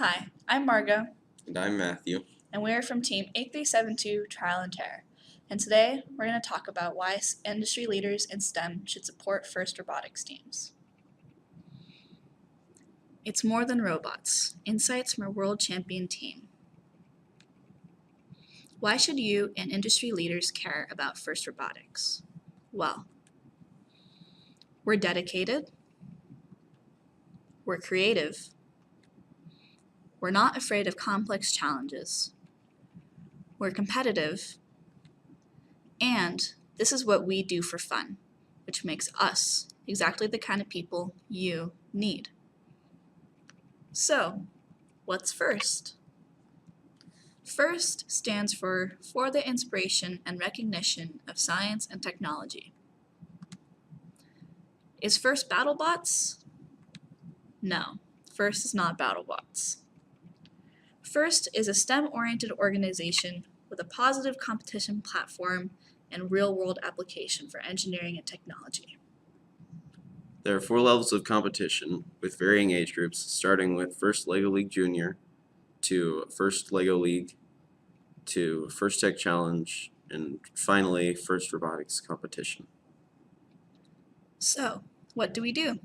Hi, I'm Margot, And I'm Matthew. and we are from Team 8372 Trial and Terror. And today we're going to talk about why industry leaders in STEM should support FIRST robotics teams. It's more than robots. Insights from a world champion team. Why should you and industry leaders care about FIRST robotics? Well, we're dedicated, we're creative, we're not afraid of complex challenges, we're competitive, and this is what we do for fun, which makes us exactly the kind of people you need. So, what's FIRST? FIRST stands for the inspiration and recognition of science and technology. Is FIRST BattleBots? No, FIRST is not BattleBots. FIRST is a STEM-oriented organization with a positive competition platform and real-world application for engineering and technology. There are 4 levels of competition with varying age groups, starting with First LEGO League Junior to First LEGO League to First Tech Challenge, and finally First Robotics Competition. So, what do we do?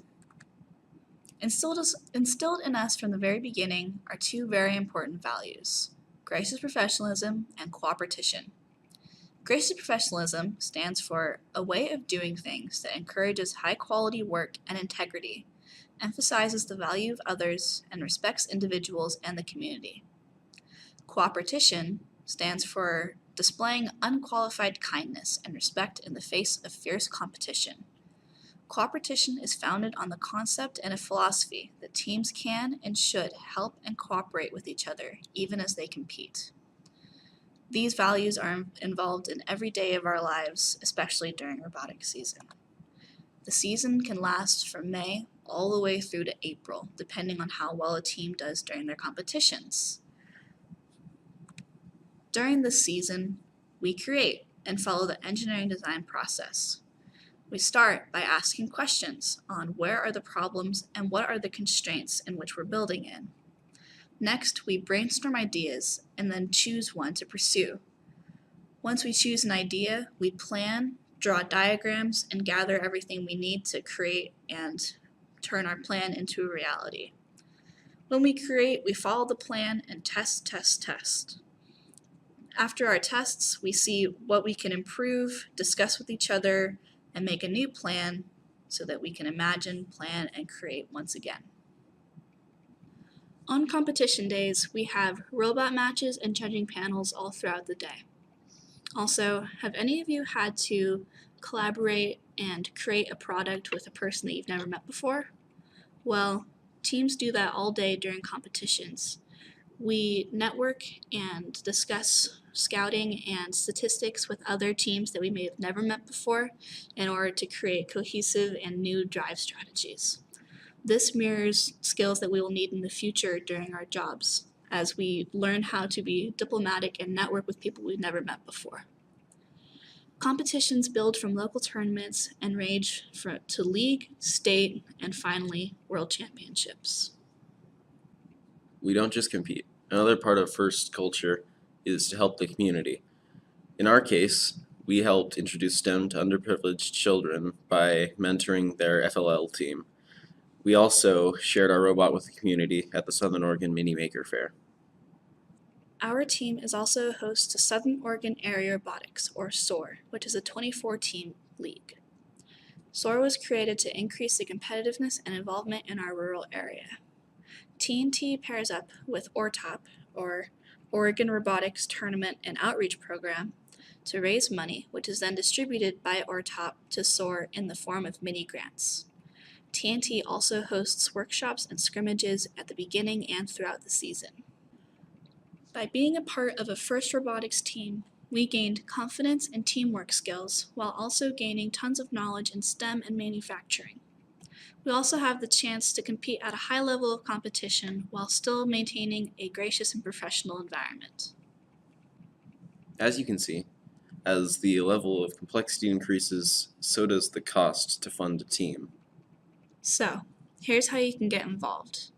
Instilled in us from the very beginning are 2 very important values: gracious professionalism and cooperation. Gracious professionalism stands for a way of doing things that encourages high-quality work and integrity, emphasizes the value of others, and respects individuals and the community. Cooperation stands for displaying unqualified kindness and respect in the face of fierce competition. Cooperation is founded on the concept and a philosophy that teams can and should help and cooperate with each other, even as they compete. These values are involved in every day of our lives, especially during robotics season. The season can last from May all the way through to April, depending on how well a team does during their competitions. During this season, we create and follow the engineering design process. We start by asking questions on where are the problems and what are the constraints in which we're building in. Next, we brainstorm ideas and then choose one to pursue. Once we choose an idea, we plan, draw diagrams, and gather everything we need to create and turn our plan into a reality. When we create, we follow the plan and test. After our tests, we see what we can improve, discuss with each other, and make a new plan so that we can imagine, plan, and create once again. On competition days, we have robot matches and judging panels all throughout the day. Also, have any of you had to collaborate and create a product with a person that you've never met before? Well, teams do that all day during competitions. We network and discuss scouting and statistics with other teams that we may have never met before in order to create cohesive and new drive strategies. This mirrors skills that we will need in the future during our jobs as we learn how to be diplomatic and network with people we've never met before. Competitions build from local tournaments and range to league, state, and finally world championships. We don't just compete. Another part of FIRST culture is to help the community. In our case, we helped introduce STEM to underprivileged children by mentoring their FLL team. We also shared our robot with the community at the Southern Oregon Mini Maker Fair. Our team is also a host to Southern Oregon Area Robotics, or SOAR, which is a 24-team league. SOAR was created to increase the competitiveness and involvement in our rural area. TNT pairs up with ORTOP, or Oregon Robotics Tournament and Outreach Program, to raise money, which is then distributed by ORTOP to SOAR in the form of mini grants. TNT also hosts workshops and scrimmages at the beginning and throughout the season. By being a part of a FIRST robotics team, we gained confidence and teamwork skills while also gaining tons of knowledge in STEM and manufacturing. We also have the chance to compete at a high level of competition while still maintaining a gracious and professional environment. As you can see, as the level of complexity increases, so does the cost to fund a team. So, here's how you can get involved.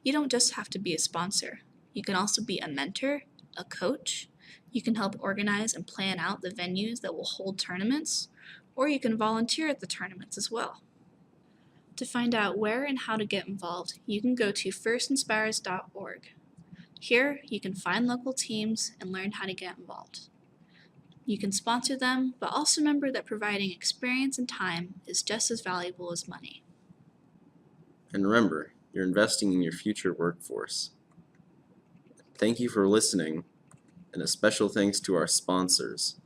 You don't just have to be a sponsor. You can also be a mentor, a coach. You can help organize and plan out the venues that will hold tournaments, or you can volunteer at the tournaments as well. To find out where and how to get involved, you can go to firstinspires.org. Here, you can find local teams and learn how to get involved. You can sponsor them, but also remember that providing experience and time is just as valuable as money. And remember, you're investing in your future workforce. Thank you for listening, and a special thanks to our sponsors.